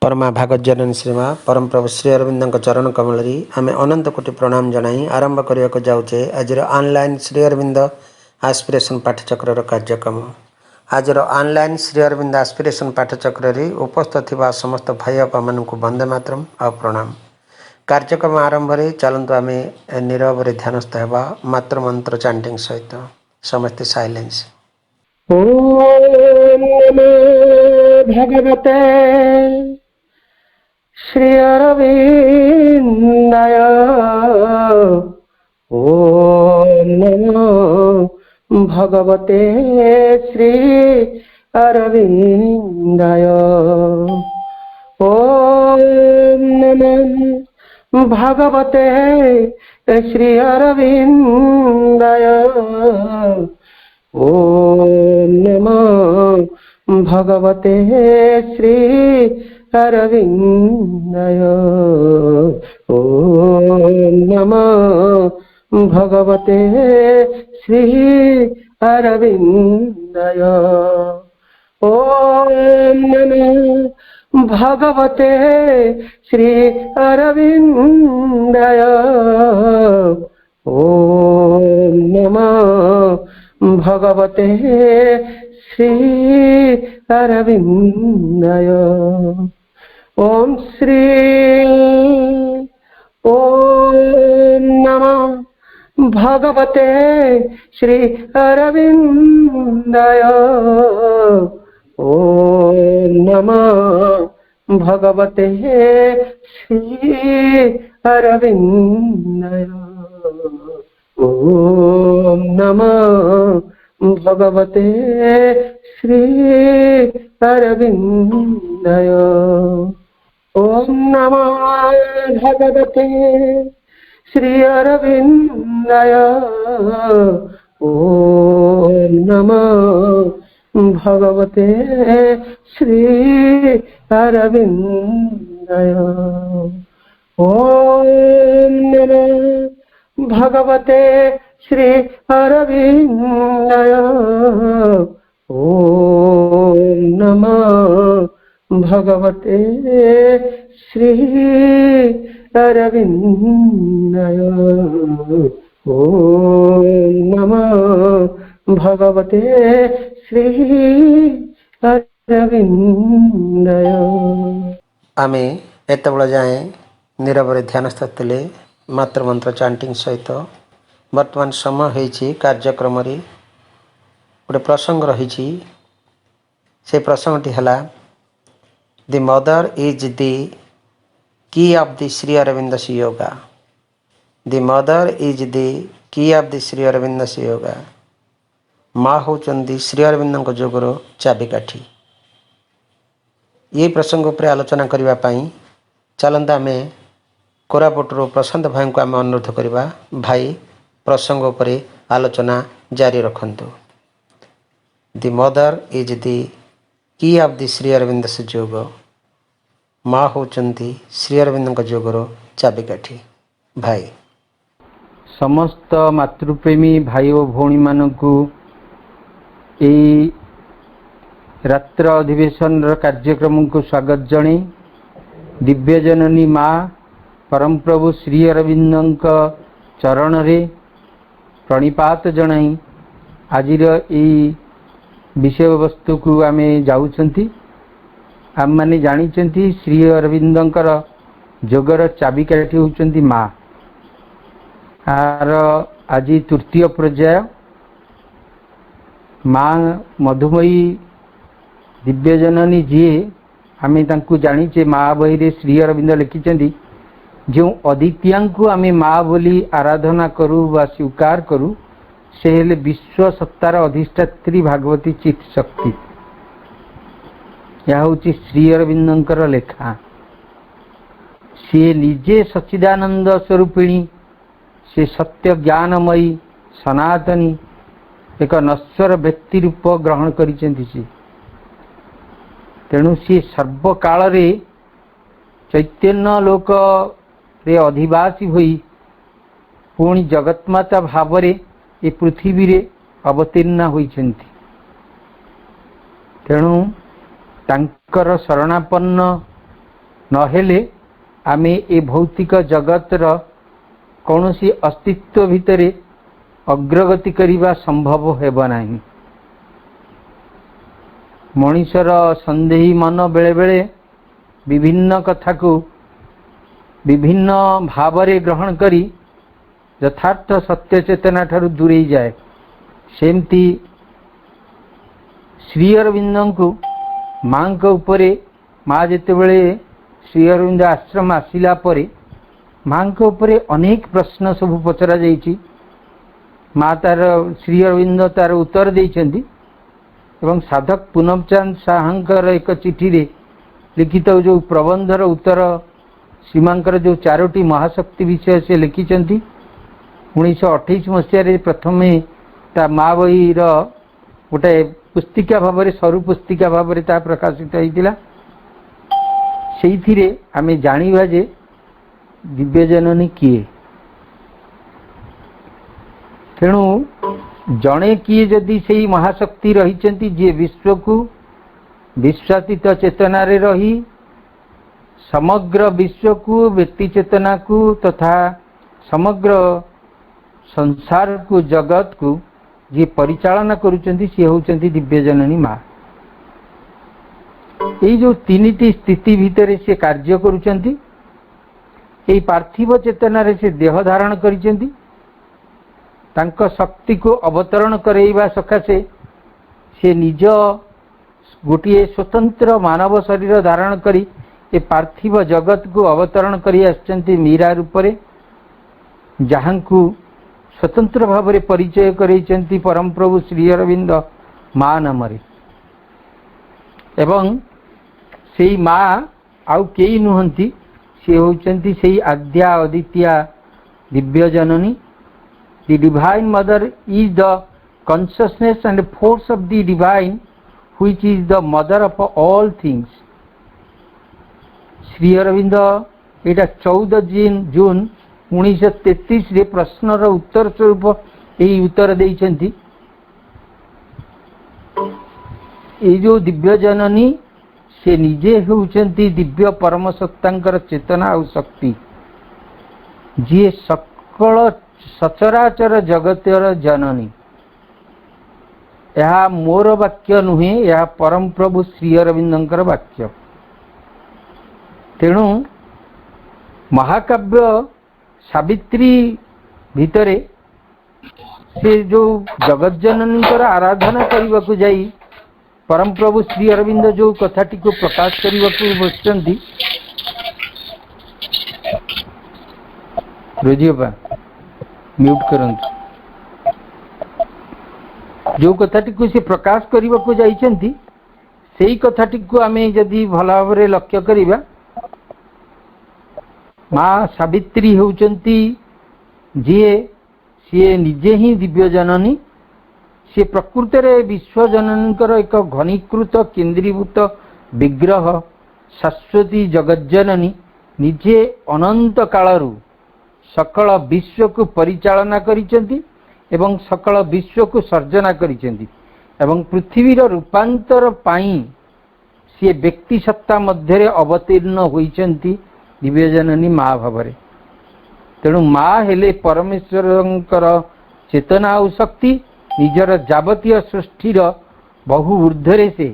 परमा भागवत जननी श्रीमा परम प्रभु श्री अरविंद चरण कमल आम अनंत कोटि प्रणाम जनाई आरंभ करने जाऊे आज ऑनलाइन श्री अरविंद आस्पिरेशन पाठचक्र कार्यक्रम। आज ऑनलाइन श्री अरविंद आस्पिरेशन पाठचक्र उपस्थित थी समस्त भाई बापा मानक वंदे मातरम आ प्रणाम। कार्यक्रम आरंभ चलतु आम नीरव ध्यानस्थ होगा मात्र मंत्र चांटिंग सहित समस्त साइलेंस। ओम नमो भगवते श्री अरविंदाय। ओम नमो भगवते श्री अरविंदाय। ओम नमो भगवते श्री अरविंदाय। ओम नमो भगवते श्री अरविंदाय। ओम नमो भगवते श्री अरविंदाय। ओम नमो भगवते श्री अरविंदाय। ओम नमो भगवते श्री अरविंदाय। ओम श्री ओम नमः भगवते श्री अरविंदाय। ओम नमः भगवते श्री अरविंदाय। ओम नमः भगवते श्री अरविंदाय। ओम नमः भगवते श्री अरविंदाय। ओम नमः भगवते श्री अरविंदाय। ओम नमः भगवते श्री अरविंदाय। ओम नमः भगवते श्री अरविंदाय। ओम नमः भगवते श्री अरविंदाय। आमे एतबेला जाए नीरव ध्यानस्थ थे मात्र मंत्र चांटिंग सहित। वर्तमान समय होइछि कार्यक्रम गोटे प्रसंग रही से प्रसंगटी है the mother is the key of the Shri Aurobindo yoga. The mother is the key of the Shri Aurobindo yoga. माँ होचंदी श्री अरविंद जोगर चाबिकाठी। ये प्रसंग उपर आलोचना करने चलता आम कोरापुटर प्रशांत भाई को आम अनुरोध करवा भाई प्रसंग उपर आलोचना जारी रखंतु। The mother is the key of the Shri Aurobindo yoga. माँ होचंदी श्री अरविंद जोगर चाबिकाठी। भाई समस्त मातृप्रेमी भाई और भौणी मानकु रात्र अधिवेशन कार्यक्रम को स्वागत जणे दिव्य जननी माँ परम प्रभु श्री अरविंद चरण रे प्रणिपात जनाई आजिर विषय वस्तु को आम जाऊँगी। आम मैंने जानी श्री अरविंदर जोगर चाबिकाठी होती माँ। आर आज तृतीय पर्याय माँ मधुमयी दिव्य जननी जी आम जानीचे माँ बही रे श्री अरविंद लिखिं जो अद्वितीया को आम माँ बोली आराधना करूँ बा स्वीकार करूँ से हेले विश्व सत्तार अधिष्ठात्री भागवती चित शक्ति। यह हूँ श्री अरविंदर लेखा। सी निजे सच्चिदानंद स्वरूपिणी से सत्य ज्ञानमयी सनातनी एक नश्वर व्यक्ति रूप ग्रहण करिसेंती। तेणु सी सर्वकाल रे चैतन्य लोक रे अधिवासी होई पुणी जगतमाता भाव रे ए पृथ्वी रे अवतीर्ण होइछन्ति। तेणु तांकर शरणापन्न नहेले आमे ए भौतिक जगतर कौनसी अस्तित्व भितरे अग्रगति करिबा संभव हेब नाही। मनीषर संदेही मन बेले बेले विभिन्न कथा को विभिन्न भावरे ग्रहण करी यथार्थ सत्य चेतना ठारू दूरे जाए। सेमती श्री अरविंद को माँ उपरे माँ जितेबले श्री अरविंद आश्रम आसिला परे माँ उपरे अनेक प्रश्न सब पचरा जाइछि। माँ तार श्री अरविंद तार उत्तर देइछन्ति एवं साधक पूनमचंद साहंकर एक चिठी रे लिखित जो प्रबंधर उत्तर सीमांकर जो 4टी महाशक्ति विषय से लिखिछन्ति। 1928 मसीह प्रथम ता माँ बही गोटे पुस्तिका भाव सरु पुस्तिका भाव प्रकाशित होता। से आमे जानिबा जे दिव्यजननी किए। तेणु जड़े किए जदि से महाशक्ति रही जी विश्व को विश्वातीत चेतना रे रही समग्र विश्व को व्यक्ति चेतना को तथा समग्र संसार को जगत को जी परिचालना करुचंती सी होचंती दिव्यजननी माँ। ये जो तीनिटी स्थिति भितर से कार्य करुचंती। ये पार्थिव चेतना रे से देह धारण करिचंती। तांको शक्ति को अवतरण करैबा सकाशे से निज गोटे स्वतंत्र मानव शरीर धारण करी ए पार्थिव जगत को अवतरण करी आछंती मीरा रूपरे, जहां को स्वतंत्र भाव में परिचय करैछन्ति परम प्रभु श्री अरविंद माँ नामरे। एवं सेई माँ आउ केई नुहंती, से होचंती सेई आद्या अद्वितीया दिव्य जननी। The divine mother is the consciousness and force of the divine, which is the mother of all things. Shri Arvind एटा 14 जून 1933 रे प्रश्नर उत्तर स्वरूप यही उत्तर देइछन्ति। ये जो दिव्य जननी से निजे होउछन्ति दिव्य परम सत्तांकर चेतना और शक्ति, जी सकल सचराचर जगतर जननी। यह मोर वाक्य नुहे, यह परम प्रभु श्री अरविंदंकर वाक्य। तेणु महाकाव्य सावित्री भितरे से जो जगत जननींकर आराधना करने को जाई परम प्रभु श्री अरविंद जो कथाटी को प्रकाश करने को बसचंती। रोजियोपा म्यूट करंतु। जो कथाटी को से प्रकाश करने को जाइछन्ति सेही कथाटी को आमे जदि भल भाव रे लक्ष्य करिबा, माँ सावित्री होउचन्ति जे सी निजे ही दिव्य जननी। सी प्रकृत रे विश्व जननीकर एक घनीकृत केंद्रीभूत विग्रह शाश्वती जगत जननी। निजे अनंत कालरू सकल विश्व को परिचालना करिसेंती एवं सकल विश्व को सर्जना करिसेंती एवं पृथ्वीर रूपांतर पाई सी व्यक्ति सत्ता मध्य अवतीर्ण होइसेंती दिव्यजननी माँ भावरे। तेणु माँ हेले परमेश्वरंकर चेतना और शक्ति निजर जावतीय सृष्टिर बहु ऊर्ध्वरे से।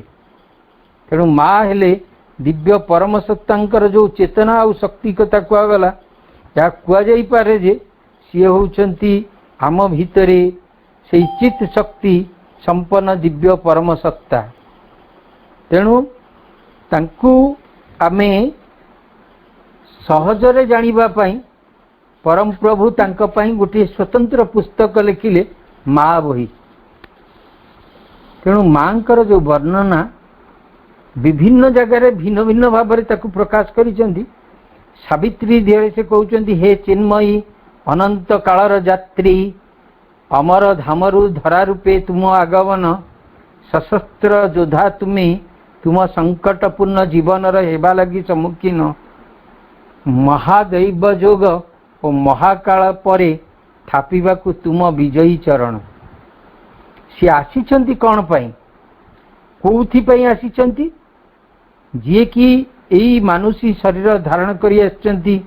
तेणु माँ हेले दिव्य परम सत्तांकर जो चेतना और शक्ति कथा कहगला या कुआई पारे जे सी होउचंती आम भितरे से चित शक्ति संपन्न दिव्य परम सत्ता। तेणु तांकु आमे सहजरे जानिबा पाई परम प्रभु तांका पाई गोटे स्वतंत्र पुस्तक लिखिले माँ बही। तेणु माँकर जो वर्णना विभिन्न जगह भिन्न भिन्न भाव में ताकु प्रकाश करिसेंती। सावित्री देहरे से कहउचंती हे चिन्मयी अनंत कालर यात्री अमर धामरु धरा रूपे तुम आगमन सशस्त्र योद्धा तुमे तुम संकटपूर्ण जीवन हेबा लगी सम्मुखीन महादैव जोग और महाकाल परे थापिबाकु तुम विजयी चरण। सी आसीचंती कौन पाई कोउथि पाई आसीचंती जे कि एई मानुषी शरीर धारण करी आछंती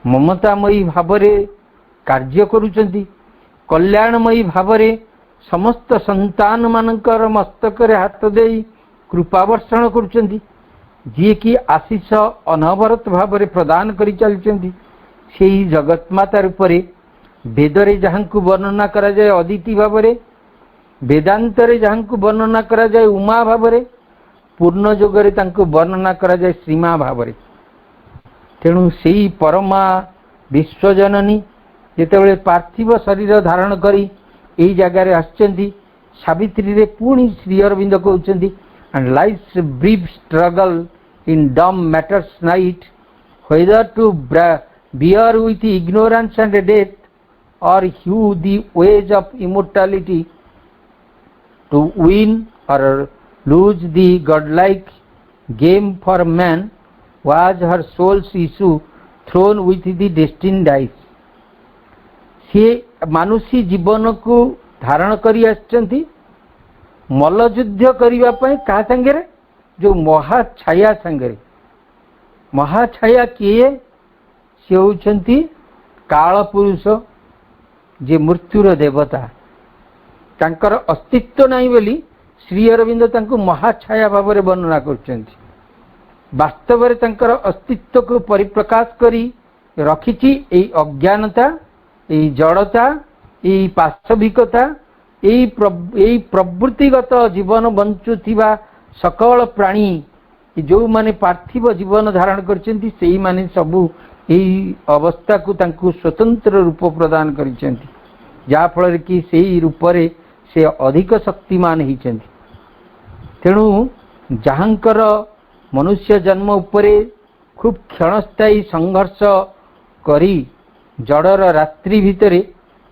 ममतामयी भावरे कार्य करूचंती कल्याणमयी भावरे समस्त संतान मानकर मस्तकरे हाथ देई कृपा वर्षण करूचंती जी कि आशीष अनवरत भावरे प्रदान करी चलचंती सेही जगत माता रूपरे वेदरे जहांकु वर्णना करा जाए अदिति भावरे वेदांतरे जहांकु वर्णना करा जाए उमा भावरे पूर्ण जोगरे तांकु वर्णना करा जाए श्रीमा भावरे तेणु सेही परमा विश्वजननी जेतेबेले पार्थिव शरीर धारण करी एई जगारे आछंती सावित्री रे पुणी श्री अरविंद कहउचंती and life's brief struggle in dumb matter's night whether to bear with ignorance and death or hew the ways of immortality to win or lose the godlike game for man was her soul's issue thrown with the destined dice से मानुषी जीवन को धारण करी आछंती मल्लयुद्ध करिवा पई का संगे जो महाछाया संगे महाछाया किए से होउछंती काल पुरुष जे मृत्युर देवता तांकर अस्तित्व नहीं बोली श्री अरविंद तांको महाछाया भाव में वर्णना करछंती वास्तव में तांकर अस्तित्व को परिप्रकाश करी रखिछि एई अज्ञानता एई जड़ता एई पाशविकता एई प्रवृत्तिगत जीवन बंचुथिबा सकल प्राणी जो माने पार्थिव जीवन धारण करछंती सेई माने सबु एई अवस्था को तांकु स्वतंत्र रूप प्रदान करिसेंती जा फल कि सेई रूप रे से अधिक शक्तिमान हिचंती तेणु जहांकर मनुष्य जन्म उपरे खूब क्षणस्थायी संघर्ष करी जड़र रात्रि भितरे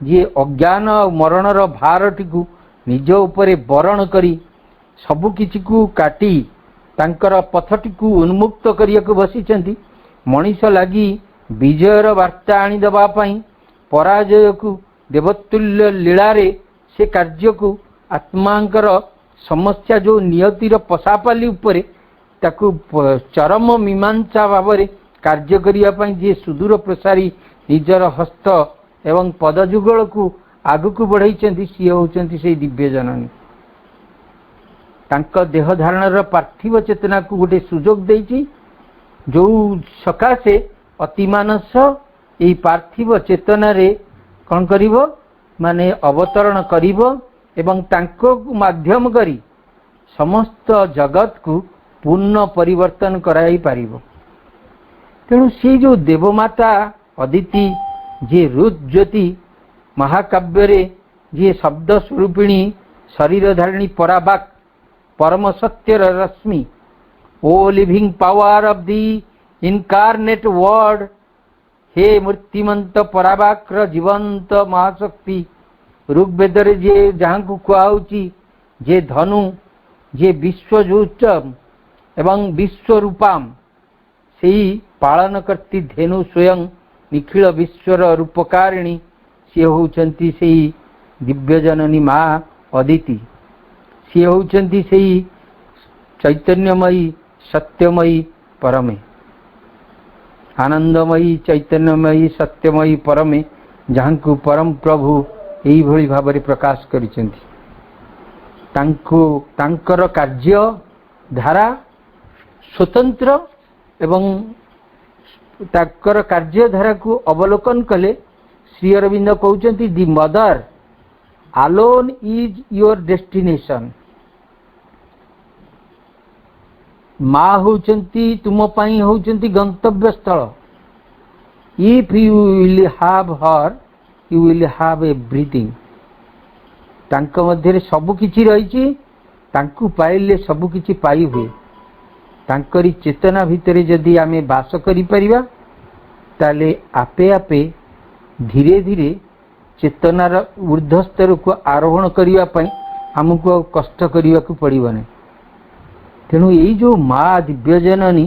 जे अज्ञान और मरणर भारटी को निज उपरे बरण करी सबु किछि को काटी तांकर पथटी को उन्मुक्त करिया को बसिचंती मनीष लगी विजयर वार्ता आनी दबा पई पराजय को देवतुल्य लीलारे से कार्य को आत्मांकर समस्या जो नियतिर पसापाली उपरे ताकू चरम मीमांसा भावरे कार्य करिया पई जे सुदूर प्रसारी निजर हस्त एवं पदजुगल को आगु को बढ़ाई सी होचंती से दिव्य जननी तांक देह धारणर पार्थिव चेतना को गोटे सुजोग देइछि जो सकाशे अतिमानस एई पार्थिव चेतना रे कौन करिवो माने अवतरण करिवो एवं तांको माध्यम करी समस्त जगत को पूर्ण परिवर्तन कराई पारिबो तेणु से जो देवमाता अदिति जे रुद्र ज्योति महाकाव्य रे जे शब्द स्वरूपिणी शरीर धारिणी पराबाक परम सत्यर रश्मि ओ living power of the incarnate word हे मूर्तिमंत पराबाक्र जीवंत महाशक्ति ऋग्वेद रे जे जहाँ को कुआउची जे धनु जे विश्वजूच एवं विश्वरूपाम सेही पालन करती धेनु स्वयं निखिल विश्वर रूपकारिणी सी होउचंती सेही दिव्य जननी माँ अदिति सी होउचंती सेही चैतन्यमयी सत्यमयी परमे आनंदमयी चैतन्यमयी सत्यमयी परमे जहाँ को परम प्रभु यही भली भाव प्रकाश करिसेंती तांकर कार्य धारा स्वतंत्र एवं ताकर कार्य धारा को अवलोकन कले श्री अरविंद कहउचंती the mother alone is your destination माँ होचंती तुम पाई होचंती गंतव्य स्थल if you will have her you will have everything तांक मध्य सबु किछि रहिछि तांकु पाइले सबु किछि पाई हुए तांकरी चेतना भितरे जदि आमे बास करि परिबा ताले आपे आपे धीरे धीरे चेतनार ऊर्ध्व स्तर को आरोहण करिया पई हमको कष्ट करिया को पड़िबने तेणु यही जो माँ दिव्य जननी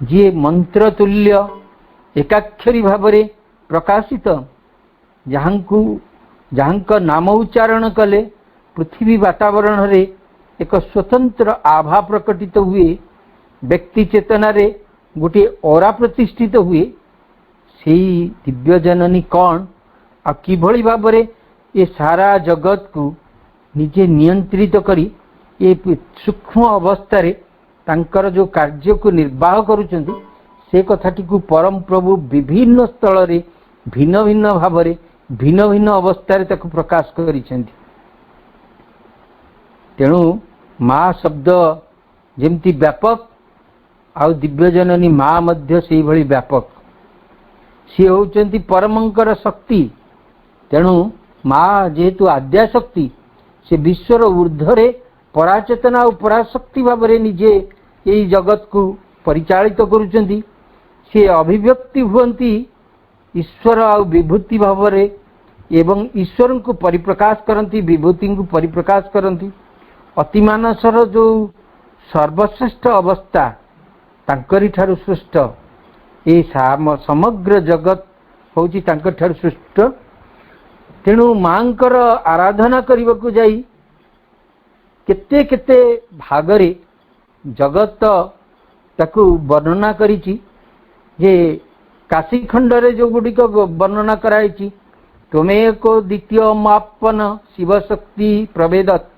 जी मंत्र तुल्य एकाक्षरी भावरे प्रकाशित जहाँ नाम उच्चारण कले पृथ्वी वातावरण रे एक स्वतंत्र आभा प्रकटित हुए, व्यक्ति चेतना रे गोटे ओरा प्रतिष्ठित हुए। से दिव्य जननी कौन आ किभली भाबरे ये सारा जगत को निजे नियंत्रित करी ये सूक्ष्म अवस्था रे तांकर जो कार्य को निर्वाह करुचंती, से कथाटी को परम प्रभु विभिन्न स्थल रे भिन्न भिन्न भावरे भिन्न भिन्न अवस्था रे ताको प्रकाश करिसेंती। तेणु माँ शब्द जेमती व्यापक आउ दिव्य जननी माँ मध्य से भली व्यापक। सी होचंती परमंकर शक्ति। तेणु माँ जेहेतु आद्या शक्ति, से विश्वर ऊर्ध्वरे पराचेतना और पराशक्ति भावरे निजे यही जगत को परिचालित करुचंती। से अभिव्यक्ति हुअंती ईश्वर और विभूति भावरे एवं ईश्वर को परिप्रकाश करती, विभूति को परिप्रकाश करती। अतिमानसर जो सर्वश्रेष्ठ अवस्था तांकरी ठारू सृष्ट, ये समग्र जगत होची तांकर ठारू सृष्ट। तेणु मांकर आराधना करने को जाई केते केते भागरे जगत ताकू वर्णना करिछि। जे काशी खंडरे जो गुड़िक वर्णना कराई, त्वमेक द्वितीय मापन शिव शक्ति प्रवेदत,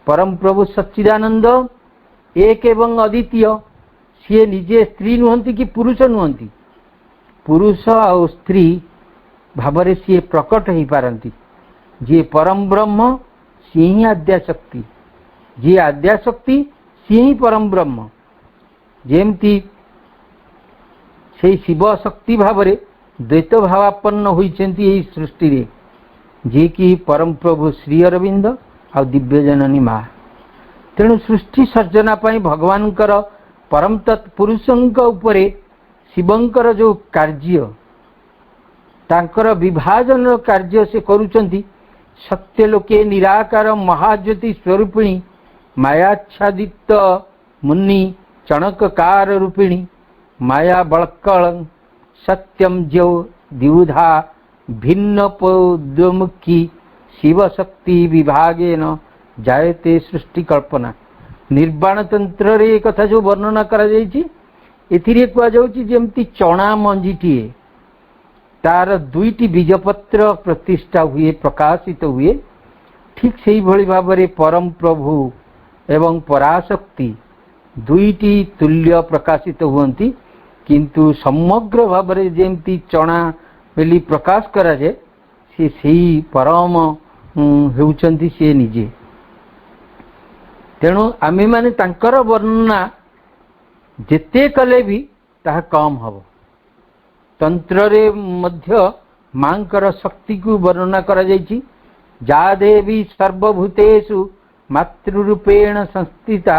परम प्रभु सच्चिदानंद एक एवं अद्वितीय। सी निजे स्त्री नुहंती कि पुरुष नुहंती, पुरुष और स्त्री भावरे सी प्रकट हो पारती। जी परम ब्रह्म सी ही आद्या शक्ति, जी आद्या शक्ति सी ही परम ब्रह्म। जेमती से शिव शक्ति भावरे द्वैत भावापन्न होइछन्ति एही सृष्टि रे, जे कि परम प्रभु श्री अरविंद आ दिव्य जननी माँ। तेणु सृष्टि सर्जना पाई भगवानकर परम तत्पुरुषंक उपरे शिवंकर जो कार्य, तांकर विभाजन कार्य से करुचंती। सत्यलोके निराकार महाज्योति स्वरूपिणी मायाच्छादित मुनि चणककार रूपिणी माया बलकल सत्यम ज्यो द्विधा भिन्न पौद्मुखी शिव शक्ति विभागेन जायते सृष्टि कल्पना। निर्वाण तंत्र रे कथा जो वर्णना करा जायछि, एथिरे कुआ जाउछि जेमति चणा मंजीटीए तार दुईटी बीजपत्र प्रतिष्ठा हुए, प्रकाशित हुए, ठीक से भली भावरे परम प्रभु एवं पराशक्ति दुईटी तुल्य प्रकाशित हुअंती। किंतु समग्र भावरे जेमती चणा बेली प्रकाश करा जाए, से सेही परम हेउचंती से निजे। तेणु आमे माने तांकर वर्णना जेते कले भी ताहा कम हबो। तंत्र रे मध्य मांकर शक्ति को वर्णना करा जायछि। जा देवी सर्वभूतेषु मातृरूपेण संस्थिता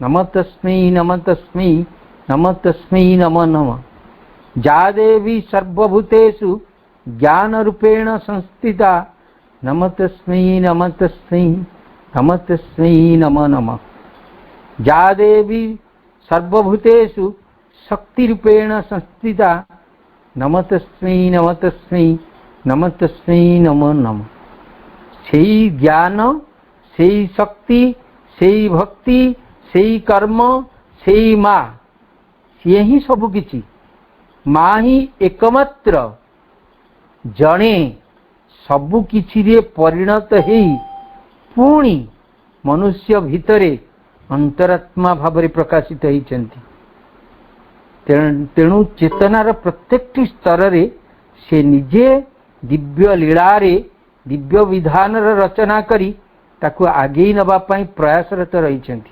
नमस्तस्मै नमस्तस्मै नमस्तस्मै नमो नमः। जा देवी सर्वभूतेषु ज्ञान रूपेण संस्थिता नमस्तस्मै नमस्तस्मै नमस्तस्मै नमो नमः। जा देवी सर्वभूतेषु शक्ति रूपेण संस्थिता नमस्तस्मै नमस्तस्मै नमस्तस्मै नमो नमः। सेई ज्ञान, सेई शक्ति, सेई भक्ति, सेई कर्म, सेई माँ, सी ही सब किछि। माँ ही एकमात्र जणे सबु किछि रे परिणत हेई पुणी मनुष्य भितरे अंतरात्मा भावरे प्रकाशित होइछन्ति। तेणु चेतनार प्रत्येक स्तर रे से निजे दिव्य लीला रे दिव्य विधान रचना करी ताकू आगे नबा पाई प्रयासरत रहिछन्ति।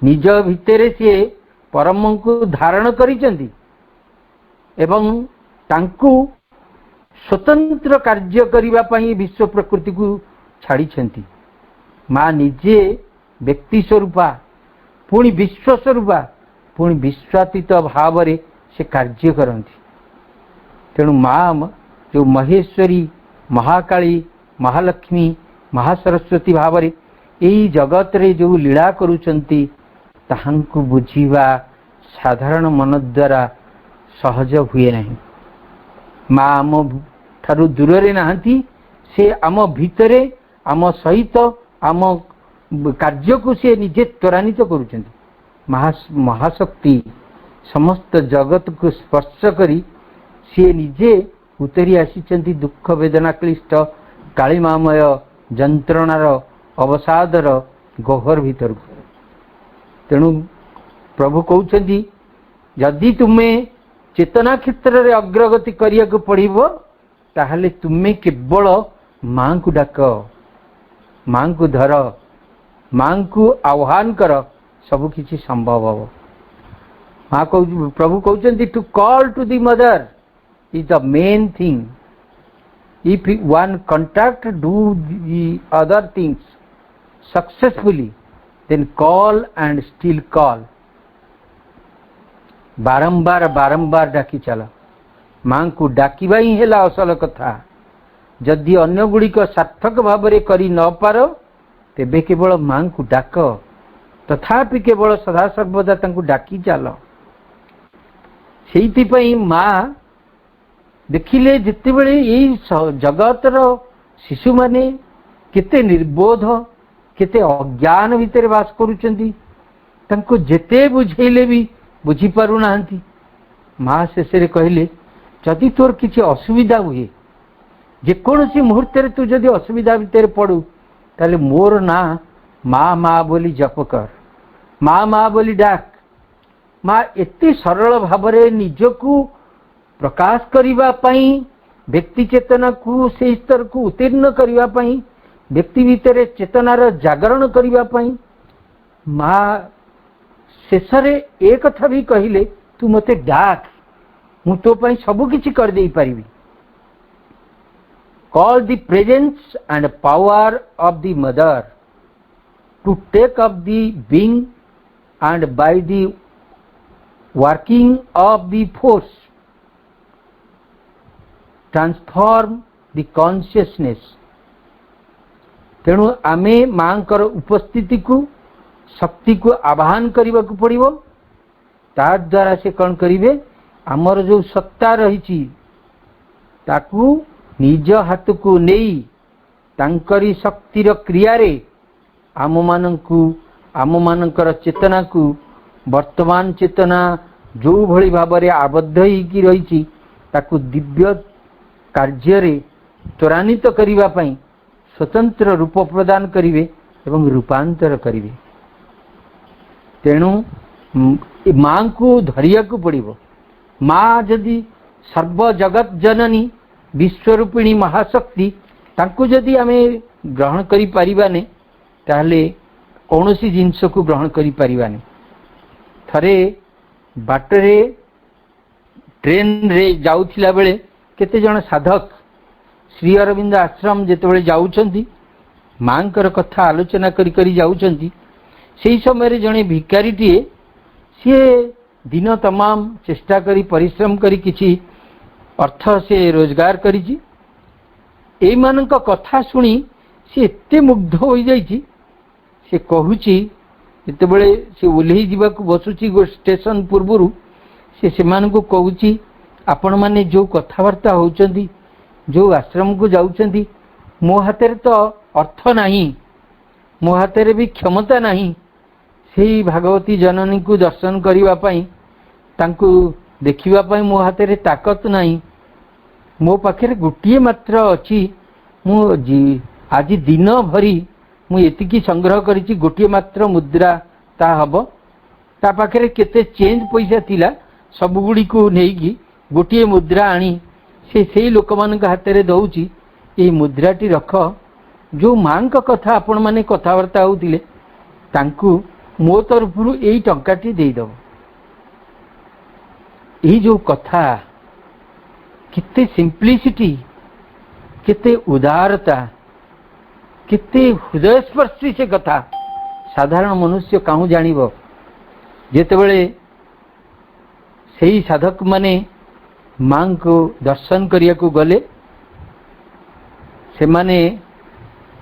निज भितरे से परम को धारण करिछन्ति एवं तांकू स्वतंत्र कार्य करिबा पाई विश्व प्रकृति को छाड़िछन्ति। माँ निजे व्यक्ति स्वरूपा पुणी विश्व स्वरूपा पुणी विश्वातीत भाव रे से कार्य करती। तेणु माँ जो महेश्वरी, महाकाली, महालक्ष्मी, महासरस्वती भाव रे यही जगत रे जो लीला करुचंती ताहांकु बुझीवा साधारण मन द्वारा सहज हुए नहीं। माँ आम ठारू दूर रे नाहंती, से आम भितरे आम सहित आम कार्य को सी निजे त्वरान्वित करुछंती। महाशक्ति समस्त जगत को स्पर्श करी सी निजे उतरी आसीचंती दुख वेदना क्लिष्ट कालिमामय जंत्रणार अवसादर गहर भीतर। तेणु प्रभु कहउछंती जदि तुम्हें चेतना क्षेत्र में अग्रगति करिया को पड़िबो ताहले तुम्हें केवल मां को डाक, मां को धर, मां को आह्वान कर, सब किछि संभव हो। मां को प्रभु कहउछंती to call to the mother is the main thing. If one contact do the other things successfully, then call and still call. बारंबार बारंबार डाकी चला। मां को डाकिबा ही हेला असल कथा। जदि अन्य गुड़िक सार्थक भाव में करी न पार तेबे केवल मां को डाक, तथापि केवल सदा सर्वदा तांको डाकी चल। सेइथिपई मां देखिले जितेबले यही जगतर शिशु माने केते निर्बोध केते अज्ञान भितर वास करुचंती, तांको जेते बुझेले भी बुझी पारु नाहंती। मां शेषे कहले जदि तोर किसी असुविधा हुए जेकोसी मुहूर्त तू जदि असुविधा भितर पड़ू ताले मोर ना माँ माँ बोली जप कर, माँ माँ बोली डाक। माँ एते सरल भाव निजकू प्रकाश करिबा पई व्यक्ति चेतना को से स्तर को उत्तीर्ण करिबा पई व्यक्ति भितर चेतनार जागरण करिबा पई माँ शेषरे एक कथा भी कहिले तू मते डाक, मु तो पई सब किछि कर देई परिबी। Call the presence and power of the mother to take up the being and by the working of the force transform the consciousness. तेणु आमे मांकर उपस्थिति को शक्ति को आवाहन करने को पड़ो। ता द्वारा से कौन करिवे आमर जो सत्ता रही ताकू निज हाथ को नहीं तांकरी शक्तिर क्रिया रे आम मानकर चेतना को वर्तमान चेतना जो भली भाव में आबद्ध होगी रही ताकू दिव्य कार्य रे त्वरान्वित करिबा पई स्वतंत्र रूप प्रदान करिवे एवं रूपांतर करिवे। तेणु मां को धरिया को पड़िबो। मां जदि सर्व जगत जननी विश्वरूपिणी महाशक्ति तांको जदि आमे ग्रहण करि परिबाने ताहले कौनसी जिनस को ग्रहण करि परिबाने। थरे बाटरे ट्रेन रे जाउथिला बेले केते जण साधक श्री अरविंद आश्रम जेतेबेले जाउछंती मांकर कथा आलोचना करी करी जाउछंती सेही समय जणे भिकारीटीए सी दिन तमाम चेष्टा करी परिश्रम करी किछि अर्थ से रोजगार करिछि। एई मानक कथा सुनी सी एते मुग्ध होई जाइछि से कहूछि जेतेबेले से ओल्हेई जीवाकू बसुछि गो स्टेशन पूर्वरु से सेमानकू कहूछि आपण माने जो कथबार्ता होउचंदी जो आश्रम को जाउचंदी मो हाथ तो अर्थ नहीं, मो हाथ भी क्षमता नहीं से भागवती जननी को दर्शन करिबा पई तांको देखिबा पई मो हाथ रे ताकत नहीं। मो पाखे गोटे मात्र अच्छी मु आज दिन भरी मु एतिकी संग्रह करिछि गोटे मात्र मुद्रा ता हबो। ता पाखे केते चेंज पैसा थिला सब गुडी को नेकी गोटे मुद्रा आनी से लोक मान हाथ में दौची ये मुद्राटी रख। जो मां का कथा आपण माने कथबार्ता होतिले तांकू मो तरफ यही टंकाटी देदब। यही जो कथा किते सिंप्लिसिटी केते उदारता केते हृदयस्पर्शी से कथा साधारण मनुष्य काहू जानिब। जेतेबेले सही साधक माने मां को दर्शन करिया को गले से माने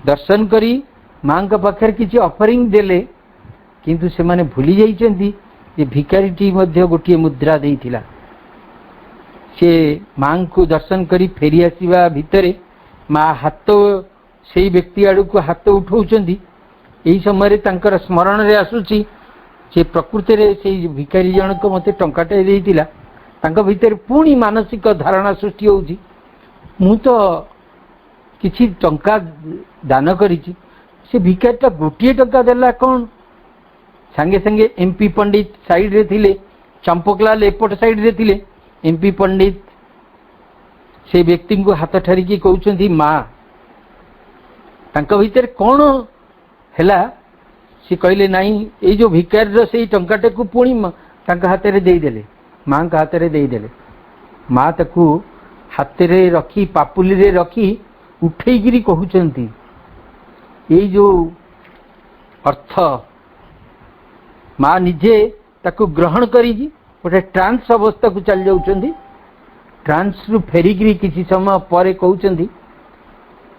दर्शन करी मां का पाखर किसी ऑफरिंग देले किंतु से माने भूली जाइछंती जे भिकारीटी मध्य गोटे मुद्रा देइथिला। से मां को दर्शन करी फेरी आसीबा भितरे मां हाथ ସେଇ ବ୍ୟକ୍ତି ଆଡ଼କୁ ହାତ ଉଠାଉଛନ୍ତି। ଏହି ସମୟରେ ତାଙ୍କର ସ୍ମରଣରେ ଆସୁଛି ଯେ ପ୍ରକୃତରେ ସେଇ ଭିକାରୀ ଜଣକ ମୋତେ ଟଙ୍କାଟେ ଦେଇଥିଲା। ତାଙ୍କ ଭିତରେ ପୁଣି ମାନସିକ ଧାରଣା ସୃଷ୍ଟି ହେଉଛି, ମୁଁ ତ କିଛି ଟଙ୍କା ଦାନ କରିଛି, ସେ ଭିକାରୀଟା ଗୋଟିଏ ଟଙ୍କା ଦେଲା କ'ଣ? ସାଙ୍ଗେ ସାଙ୍ଗେ MP ପଣ୍ଡିତ ସାଇଡ଼ରେ ଥିଲେ, ଚମ୍ପକଲାଲ ଏପଟ ସାଇଡ଼ରେ ଥିଲେ। MP ପଣ୍ଡିତ ସେ ବ୍ୟକ୍ତିଙ୍କୁ ହାତ ଠାରିକି କହୁଛନ୍ତି, ମା, ତାଙ୍କ ଭିତରେ କ'ଣ ହେଲା? ସେ କହିଲେ, ନାଇଁ, ଏଇ ଯେଉଁ ଭିକାରୀର ସେଇ ଟଙ୍କାଟାକୁ ପୁଣି ତାଙ୍କ ହାତରେ ଦେଇଦେଲେ, ମାଙ୍କ ହାତରେ ଦେଇଦେଲେ। ମା ତାକୁ ହାତରେ ରଖି, ପାପୁଲିରେ ରଖି ଉଠେଇକିରି କହୁଛନ୍ତି, ଏଇ ଯେଉଁ ଅର୍ଥ ମା ନିଜେ ତାକୁ ଗ୍ରହଣ କରିକି ଗୋଟେ ଟ୍ରାନ୍ସ ଅବସ୍ଥାକୁ ଚାଲି ଯାଉଛନ୍ତି। ଟ୍ରାନ୍ସରୁ ଫେରିକିରି କିଛି ସମୟ ପରେ କହୁଛନ୍ତି,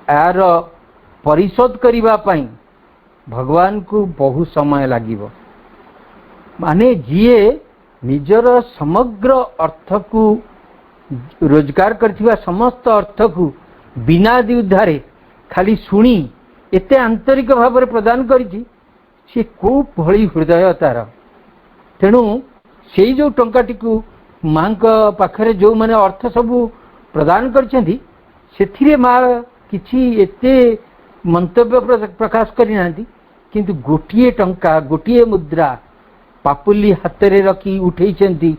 ଏହାର ପରିଶୋଧ କରିବା ପାଇଁ ଭଗବାନଙ୍କୁ ବହୁ ସମୟ ଲାଗିବ। ମାନେ ଯିଏ ନିଜର ସମଗ୍ର ଅର୍ଥକୁ, ରୋଜଗାର କରିଥିବା ସମସ୍ତ ଅର୍ଥକୁ ବିନା ଦ୍ୱିଧାରେ ଖାଲି ଶୁଣି ଏତେ ଆନ୍ତରିକ ଭାବରେ ପ୍ରଦାନ କରିଛି, ସେ କୋଉ ଭଳି ହୃଦୟ ତାର। ତେଣୁ ସେଇ ଯେଉଁ ଟଙ୍କାଟିକୁ ମାଙ୍କ ପାଖରେ ଯେଉଁମାନେ ଅର୍ଥ ସବୁ ପ୍ରଦାନ କରିଛନ୍ତି, ସେଥିରେ ମା କିଛି ଏତେ ମନ୍ତବ୍ୟ ପ୍ରକାଶ କରିନାହାନ୍ତି। କିନ୍ତୁ ଗୋଟିଏ ଟଙ୍କା, ଗୋଟିଏ ମୁଦ୍ରା ପାପୁଲି ହାତରେ ରଖି ଉଠେଇଛନ୍ତି,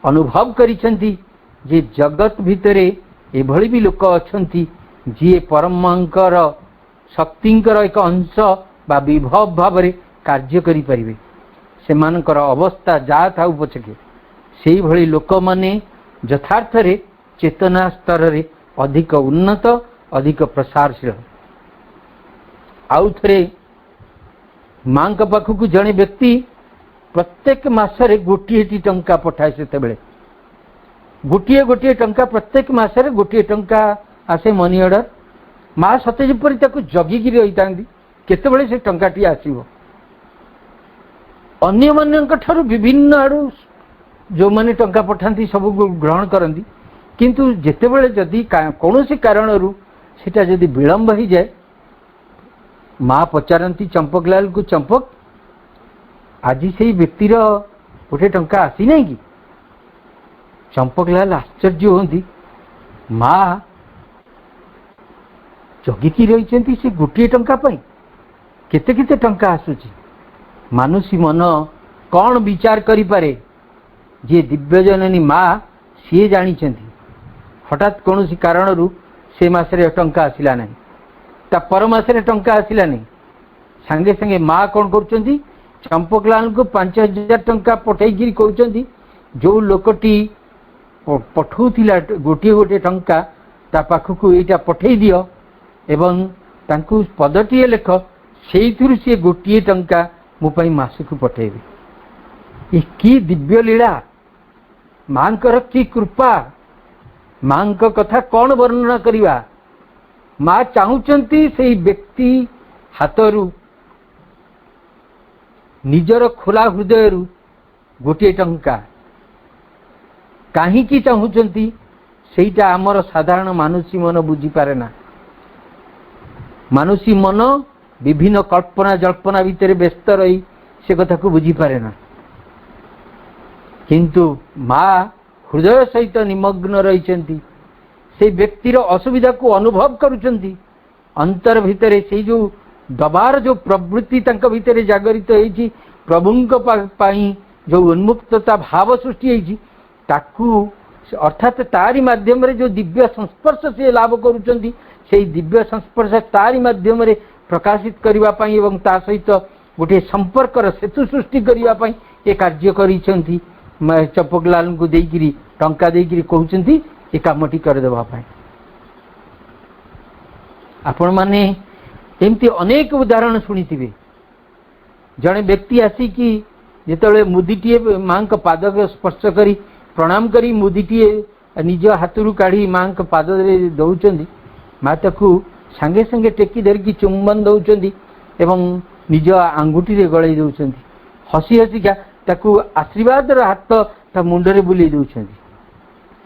ଅନୁଭବ କରିଛନ୍ତି ଯେ ଜଗତ ଭିତରେ ଏଭଳି ବି ଲୋକ ଅଛନ୍ତି ଯିଏ ପରମାଙ୍କର ଶକ୍ତିଙ୍କର ଏକ ଅଂଶ ବା ବିଭବ ଭାବରେ କାର୍ଯ୍ୟ କରିପାରିବେ। ସେମାନଙ୍କର ଅବସ୍ଥା ଯାହା ଥାଉ ପଛକେ ସେଇଭଳି ଲୋକମାନେ ଯଥାର୍ଥରେ ଚେତନା ସ୍ତରରେ ଅଧିକ ଉନ୍ନତ, ଅଧିକ ପ୍ରସାରଶୀଳ। ଆଉ ଥରେ ମାଙ୍କ ପାଖକୁ ଜଣେ ବ୍ୟକ୍ତି ପ୍ରତ୍ୟେକ ମାସରେ ଗୋଟିଏଟି ଟଙ୍କା ପଠାଏ। ସେତେବେଳେ ଗୋଟିଏ ଗୋଟିଏ ଟଙ୍କା, ପ୍ରତ୍ୟେକ ମାସରେ ଗୋଟିଏ ଟଙ୍କା ଆସେ ମନି ଅର୍ଡର। ମା ସତେ ଯେପରି ତାକୁ ଜଗିକି ରହିଥାନ୍ତି କେତେବେଳେ ସେ ଟଙ୍କାଟି ଆସିବ। ଅନ୍ୟମାନଙ୍କ ଠାରୁ ବିଭିନ୍ନ ଆଡ଼ୁ ଯେଉଁମାନେ ଟଙ୍କା ପଠାନ୍ତି ସବୁ ଗ୍ରହଣ କରନ୍ତି, କିନ୍ତୁ ଯେତେବେଳେ ଯଦି କୌଣସି କାରଣରୁ ସେଟା ଯଦି ବିଳମ୍ବ ହେଇଯାଏ, ମା ପଚାରନ୍ତି ଚମ୍ପକଲାଲକୁ, ଚମ୍ପକ, ଆଜି ସେଇ ବ୍ୟକ୍ତିର ଗୋଟେ ଟଙ୍କା ଆସିନାହିଁ କି? ଚମ୍ପକଲାଲ ଆଶ୍ଚର୍ଯ୍ୟ ହୁଅନ୍ତି, ମା ଜଗିକି ରହିଛନ୍ତି ସେ ଗୋଟିଏ ଟଙ୍କା ପାଇଁ, କେତେ କେତେ ଟଙ୍କା ଆସୁଛି। ମାନୁଷୀ ମନ କ'ଣ ବିଚାର କରିପାରେ? ଯିଏ ଦିବ୍ୟଜନନୀ ମା ସିଏ ଜାଣିଛନ୍ତି। ହଠାତ୍ କୌଣସି କାରଣରୁ ସେ ମାସରେ ଟଙ୍କା ଆସିଲା ନାହିଁ, ତା ପର ମାସରେ ଟଙ୍କା ଆସିଲା ନାହିଁ। ସାଙ୍ଗେ ସାଙ୍ଗେ ମା କ'ଣ କରୁଛନ୍ତି? ଚମ୍ପକଲାଲଙ୍କୁ 5,000 ଟଙ୍କା ପଠେଇକିରି କହୁଛନ୍ତି, ଯେଉଁ ଲୋକଟି ପଠଉଥିଲା ଗୋଟିଏ ଗୋଟିଏ ଟଙ୍କା, ତା ପାଖକୁ ଏଇଟା ପଠେଇ ଦିଅ ଏବଂ ତାଙ୍କୁ ପଦଟିଏ ଲେଖ, ସେଇଥିରୁ ସିଏ ଗୋଟିଏ ଟଙ୍କା ମୋ ପାଇଁ ମାସକୁ ପଠେଇବେ। ଏ କି ଦିବ୍ୟ ଲୀଳା! ମାଙ୍କର କି କୃପା! ମାଙ୍କ କଥା କ'ଣ ବର୍ଣ୍ଣନା କରିବା? ମା ଚାହୁଁଛନ୍ତି ସେଇ ବ୍ୟକ୍ତି ହାତରୁ, ନିଜର ଖୋଲା ହୃଦୟରୁ ଗୋଟିଏ ଟଙ୍କା। କାହିଁକି ଚାହୁଁଛନ୍ତି ସେଇଟା ଆମର ସାଧାରଣ ମାନୁଷୀ ମନ ବୁଝିପାରେ ନା। ମାନୁଷୀ ମନ ବିଭିନ୍ନ କଳ୍ପନା ଜଳ୍ପନା ଭିତରେ ବ୍ୟସ୍ତ ରହି ସେ କଥାକୁ ବୁଝିପାରେ ନା। କିନ୍ତୁ ମା ହୃଦୟ ସହିତ ନିମଗ୍ନ ରହିଛନ୍ତି, ସେଇ ବ୍ୟକ୍ତିର ଅସୁବିଧାକୁ ଅନୁଭବ କରୁଛନ୍ତି। ଅନ୍ତର ଭିତରେ ସେଇ ଯେଉଁ ଦବାର ଯେଉଁ ପ୍ରବୃତ୍ତି ତାଙ୍କ ଭିତରେ ଜାଗରିତ ହେଇଛି, ପ୍ରଭୁଙ୍କ ପାଇଁ ଯେଉଁ ଉନ୍ମୁକ୍ତତା ଭାବ ସୃଷ୍ଟି ହେଇଛି, ତାକୁ ଅର୍ଥାତ୍ ତାରି ମାଧ୍ୟମରେ ଯେଉଁ ଦିବ୍ୟ ସଂସ୍ପର୍ଶ ସିଏ ଲାଭ କରୁଛନ୍ତି, ସେଇ ଦିବ୍ୟ ସଂସ୍ପର୍ଶ ତାରି ମାଧ୍ୟମରେ ପ୍ରକାଶିତ କରିବା ପାଇଁ ଏବଂ ତା ସହିତ ଗୋଟିଏ ସମ୍ପର୍କର ସେତୁ ସୃଷ୍ଟି କରିବା ପାଇଁ ଏ କାର୍ଯ୍ୟ କରିଛନ୍ତି। ଚମ୍ପକଲାଲଙ୍କୁ ଦେଇକିରି ଟଙ୍କା ଦେଇକିରି କହୁଛନ୍ତି ଏ କାମଟି କରିଦେବା ପାଇଁ। ଆପଣମାନେ ଏମିତି ଅନେକ ଉଦାହରଣ ଶୁଣିଥିବେ। ଜଣେ ବ୍ୟକ୍ତି ଆସିକି ଯେତେବେଳେ ମୁଦିଟିଏ ମାଙ୍କ ପାଦକୁ ସ୍ପର୍ଶ କରି ପ୍ରଣାମ କରି ମୁଦିଟିଏ ନିଜ ହାତରୁ କାଢ଼ି ମାଙ୍କ ପାଦରେ ଦେଉଛନ୍ତି, ମା ତାକୁ ସାଙ୍ଗେ ସାଙ୍ଗେ ଟେକି ଧରିକି ଚୁମ୍ବନ ଦେଉଛନ୍ତି ଏବଂ ନିଜ ଆଙ୍ଗୁଠିରେ ଗଳେଇ ଦେଉଛନ୍ତି। ହସି ହସିକା ତାକୁ ଆଶୀର୍ବାଦର ହାତ ତା ମୁଣ୍ଡରେ ବୁଲେଇ ଦେଉଛନ୍ତି।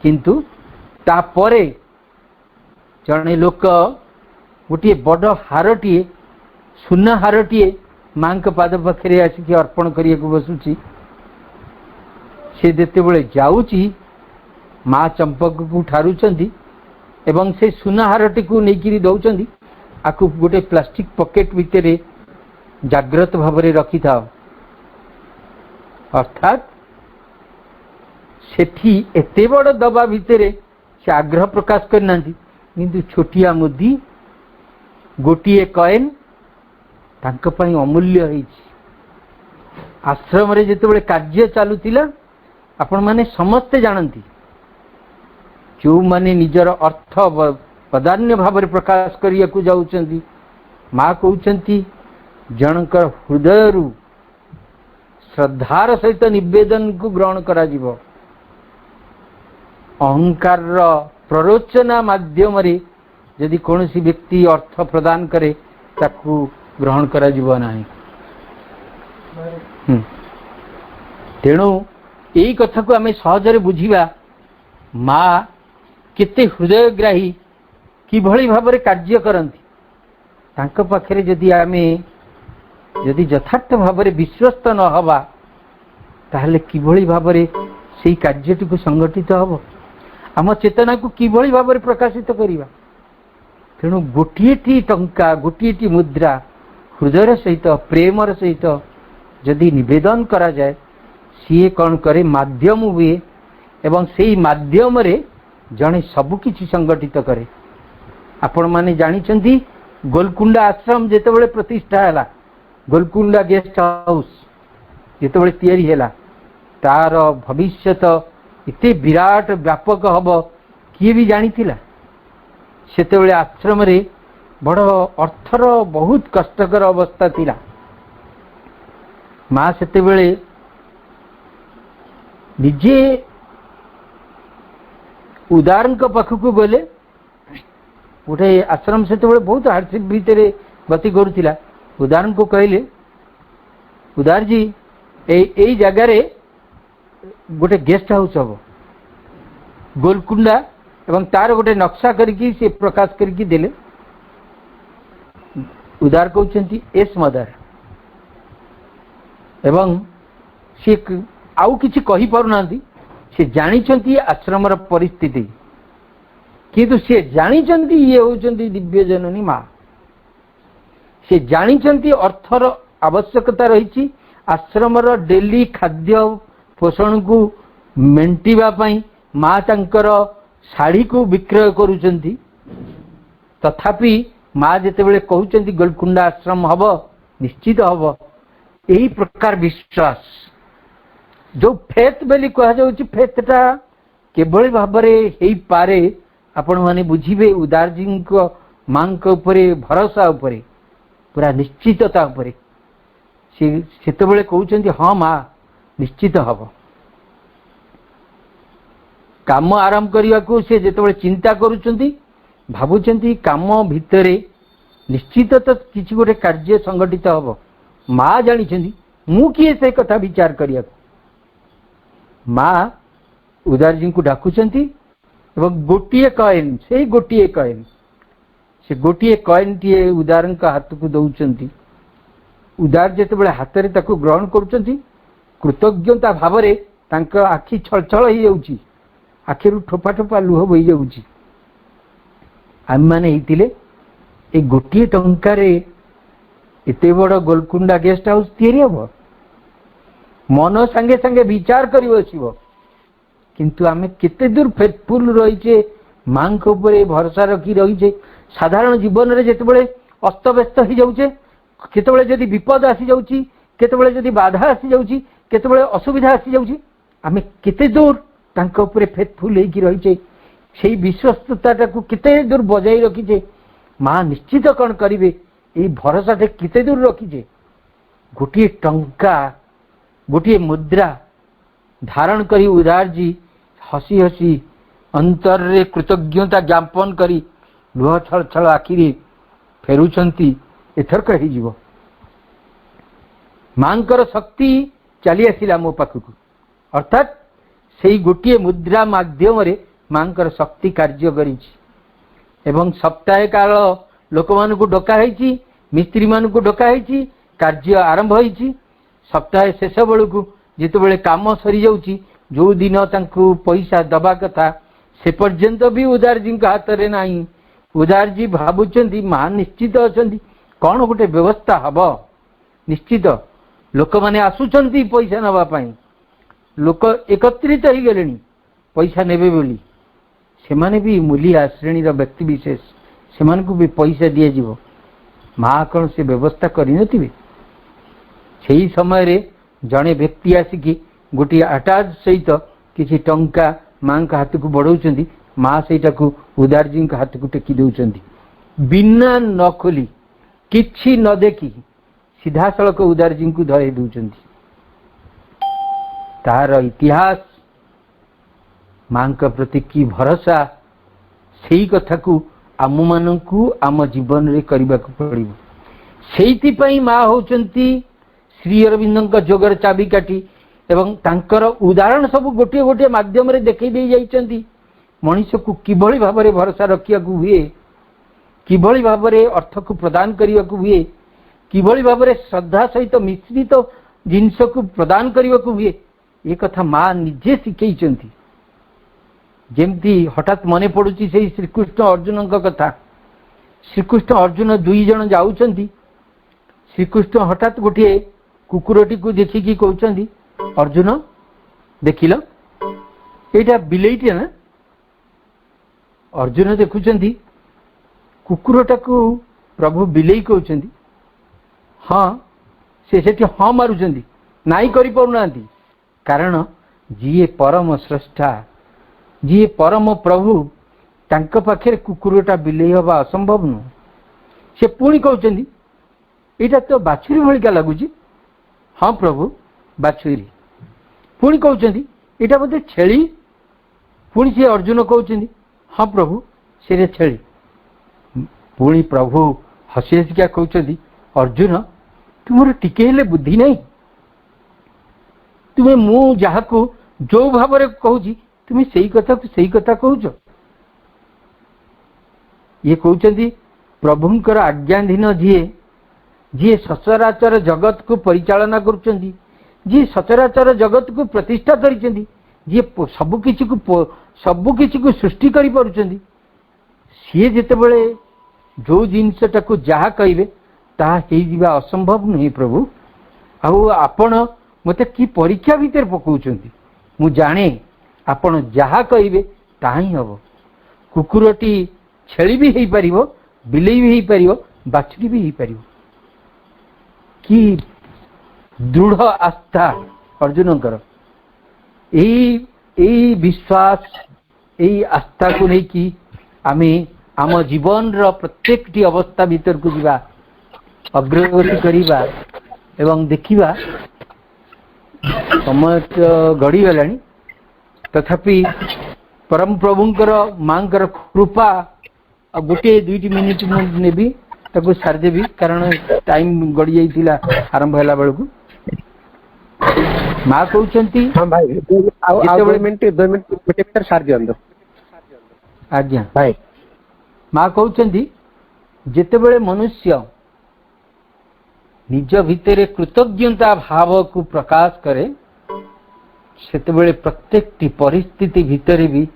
କିନ୍ତୁ ତାପରେ ଜଣେ ଲୋକ गोटे बड़ हारटीए सुना हारटीए माँ पाद पाखे आसिक अर्पण करने को बसुची से जितेबले जाऊँची माँ चंपक को ठारुचंदी एवं से सुना हारटी को लेकिन दौरान आपको गोटे प्लास्टिक पॉकेट भितर जाग्रत भाव रखि था अर्थात सेठी एते बड़ दबा भितर से आग्रह प्रकाश करना किंतु छोटिया मुदी गोटे कॉइन तांक पई अमूल्य होईछि। आश्रम रे जेतेबेले कार्य चालुतिला आपण माने समस्ते जानती जो माने निजर अर्थ प्राधान्य भाव प्रकाश करिया को जाउचंती माँ कहउचंती जनकर हृदय श्रद्धार सहित निवेदन को ग्रहण करा जीवो अहंकार प्ररोचना माध्यम रे यदि कौन सी व्यक्ति अर्थ प्रदान करे ताकू ग्रहण करा जीवो नाही। तेणु यही कथा को आम सहजरे बुझिबा माँ केते हृदयग्राही किभली भाव कार्य करती तांक पाखरे जदि आमे यदि यथार्थ भाव विश्वस्त न हवा ताहले किभली भाव से कार्यटी को संगठित हम आम चेतना को किभली भाव प्रकाशित करिबा। तेणु गोटे टंका गोटे मुद्रा हृदय सहित प्रेमर सहित जदि निवेदन करा जाए सी कौन करे माध्यम हुए एवं से माध्यम रे जड़े सबकि संगठित करे। आपण माने जानिछंती गोलकुंडा आश्रम जेतेबेले प्रतिष्ठा हैला गोलकुंडा गेस्ट हाउस जेतेबेले तैयारी हैला तार भविष्यत इते विराट व्यापक हब किए भी जानिथिला। सेतेबेले आश्रम रे बड़ अर्थर बहुत कष्टकर अवस्था थिला। माँ सेतेबेले निजे उदारंक पाखक गले गोटे आश्रम से बहुत हार्डशिप भितर गति करुला। उदार को कहले उदार जी यही जगार गोटे गेस्ट हाउस हम गोलकुंडा एवं तार गोटे नक्शा करके से प्रकाश करके देले। उदार कहते एस मदार एवं सी आउ किछि कहि पारुना से जानी आश्रम परिस्थिति किंतु से जानी ये होचंती दिव्य जननी माँ से जानी अर्थर आवश्यकता रही आश्रम डेली खाद्य पोषण को मेंटिबा पई माँ तांकर शाढ़ी को विक्रय करुचंती तथापि माँ जेतेबेले कहउचंती गोलकुंडा आश्रम हब निश्चित हब यही प्रकार विश्वास जो फेथ बेली कह जाउची फेथटा केवल भाव में पारे आपण माने बुझिबे उदार जी को मां उपरे भरोसा उपरे पूरा निश्चितता उपरे सेतेबेले कहउचंती हाँ माँ निश्चित हब। काम आरंभ करने को से जेतेबेले चिंता करुचंती भाबुचंती काम भितरे निश्चित तो किसी गोटे कार्य संगठित हब। माँ जानी मु किए से कथा विचार करिया माँ उदार जी को डाकुचंती एवं गोटे कॉइन से गोटे कॉइन से गोटे कॉइन टी उदार हाथ को दौरान उदार जेतेबेले हाथ में ताको ग्रहण करुचंती कृतज्ञता भाव आखि छलछल हो जाउची आखिरु ठोपा ठोपा लुह बही जाउची। आम माने हेतिले ए गोटे टंकार एते बड़ गोलकुंडा गेस्ट हाउस तैयारी हम मन संगे संगे विचार कर बसब किंतु आमे केते दूर फेथफुल रहीचे मां ऊपर भरोसा रखी रहीचे। साधारण जीवन रे जेतेबेले अस्तव्यस्त हो जाउचे केतेबेले जदि विपद आसी जाउची केतेबेले जदि बाधा आसी जाउची केतेबेले असुविधा आसी जाउची आमे केते दूर तांका ऊपर फेथफुल होई रहीचे सेही विश्वस्तता को केते दूर बजाई रखीचे मां निश्चित कौन करिवे ए भरोसा केते दूर रखीचे। गोटे टंका गोटे मुद्रा धारण करी उदार जी हसी हसी अंतर रे कृतज्ञता ज्ञापन करी लुह छल छल आखिरी फेरुचंती एथरक हो जीवो। मांकर शक्ति चली आसिला मो पाखक अर्थात से गोटे मुद्रा माध्यम रे मांकर शक्ति कार्य करिछि एवं सप्ताह काल लोक मानू डका है, मिस्त्री मानू डका है, कार्य आरंभ होइछि। सप्ताह शेष बेलू जिते काम सरी जाउछि, जो दिन तांकु पैसा दबा कथा से पर्यंत भी उदारजी हाथ में नहीं। उदारजी भावुंट मां निश्चित अच्छा कौन गोटे व्यवस्था हम निश्चित। लोक मैंने आसुंच पैसा नापी, लोक एकत्रित हो गले पैसा नेबे बोली, से माने भी मूलिया श्रेणीर व्यक्ति विशेष से भी पैसा दि जाव। माँ कौन से व्यवस्था करनथिबे। सेही समय रे जड़े व्यक्ति आसिकी गोटे अटाच सहित किसी टंका माँ का हाथ को बढ़ाऊँ, माँ सेटा को उदारजी हाथ को टेकी दौरान बिना न खोली किछि न देखी सीधा सड़क उदारजी को धरे दौरान। तार इतिहास माँ का प्रति की भरोसा सेही कथा को आम मानू आम जीवन रे करबा को पड़िबो। सेइथिपई माँ होचंती श्री अरविंद जोगर चाबिकाठी एवं तांकर उदाहरण सब गोटे गोटे माध्यम रे देखै दे जाइचंती। मनीष को किभली भाव में भरोसा रखिया हुए, किभली भाव में अर्थ को प्रदान करने को हुए, किभली भाव में श्रद्धा सहित मिश्रित जिनस को प्रदान करने को हुए, ये कथा माँ निजे शिखई। जमती हठात मन पड़ुची से श्रीकृष्ण अर्जुन कथा। श्रीकृष्ण अर्जुन दुई जन जाउचंती, श्रीकृष्ण हठात गोटे कुकुरटी को देखिकी कहउचंती, अर्जुन देखिल एटा बिलेईटे ना। अर्जुन देखुचंती कुकुरटा को प्रभु बिलेई कहउचंती। हाँ से सेठी हाँ मारुचंती, नाई करि पाउनांती, कारण जीए परम स्रष्टा, जी परम प्रभु तांक पाखे कुकुरटा बिलेई हवा असंभव नु। से पुणी कहउचंती एटा तो बाछुरी भलिका लागुची। हाँ प्रभु बाछुरी। पुणी कहउचंती एटा बोधे छेली। पुणी से अर्जुन कहउचंती हाँ प्रभु से छेली। पुणी प्रभु हसी हसिका कहउचंती अर्जुन तुमर टिके हेले बुद्धि नहीं, तुम्हें मु जाहाकू जो भाव में कहूची तुम्हें सही कथा कहूच। ये कहउचंती प्रभुंकर आज्ञाधीन जीए जी सचराचर जगत को परिचालना करुचंती, जी सचराचर जगत को प्रतिष्ठा करिसेंती, जी सबकिछि को सृष्टि करि पारुचंती, सी जेतेबेले जो जिनसटा को जहा कहिबे ताहा हेई जिबा असंभव नहीं। प्रभु आउ आपण मते की परीक्षा भीतर पकाउचंती, मु जाने आपण जहा कहिबे ताहा ही हबो। कुकुरटी छेली भी हेई परिबो, बिलेई भी हेई परिबो, बाछुरी भी हेई परिबो। कि दृढ़ आस्था अर्जुनकर यही विश्वास यही आस्था को लेकिन आमे आम जीवन रो प्रत्येक टी अवस्था भीतर को जीवा, अग्रगति करिबा एवं देखिबा। समय गड़ी गलानी तथापि परम प्रभुंकर मांकर कृपा गोटे दुईटी मिनिट नेबी ताको सारदेवी, कारण टाइम गड़ी जाइतिला आरंभ होला बेलकू। माँ कहउचंती हाँ भाई मिनट 2 मिनट गोटे सार दियंदो। आज्ञा भाई माँ कहउचंती जेतेबेले मनुष्य निज भितर कृतज्ञता भाव को प्रकाश करे सेतेबेले प्रत्येक टी परिस्थिति भितर भी